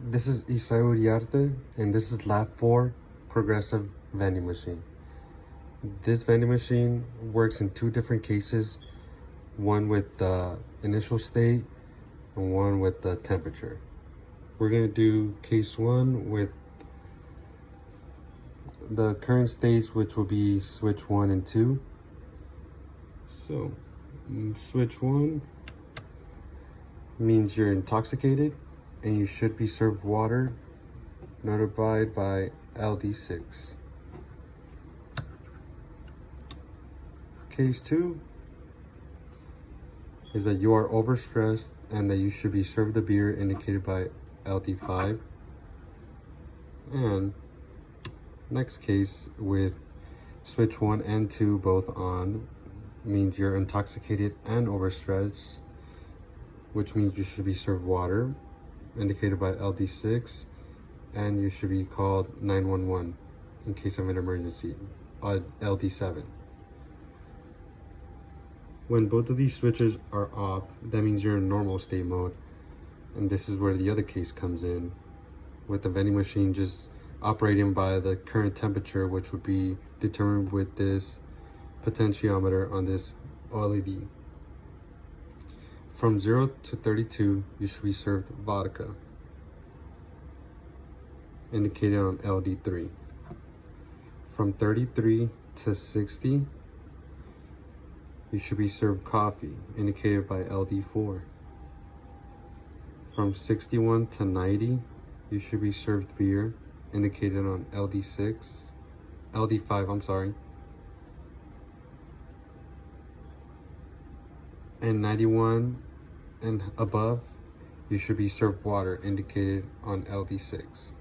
This is Isai Uriarte, and this is Lab 4 Progressive Vending Machine. This vending machine works in two different cases, one with the initial state and one with the temperature. We're going to do case 1 with the current states, which will be switch 1 and 2. So, switch 1 means you're intoxicated and you should be served water, notified by LD6. Case 2 is that you are overstressed and that you should be served a beer, indicated by LD5. And next case with switch 1 and 2 both on means you're intoxicated and overstressed, which means you should be served water, indicated by LD6, and you should be called 911 in case of an emergency, LD7. When both of these switches are off, that means you're in normal state mode, and this is where the other case comes in, with the vending machine just operating by the current temperature, which would be determined with this potentiometer on this LED. From 0 to 32, you should be served vodka, indicated on LD3. From 33 to 60, you should be served coffee, indicated by LD4. From 61 to 90, you should be served beer, indicated on LD5, I'm sorry. And 91 and above, you should be served water, indicated on LD6.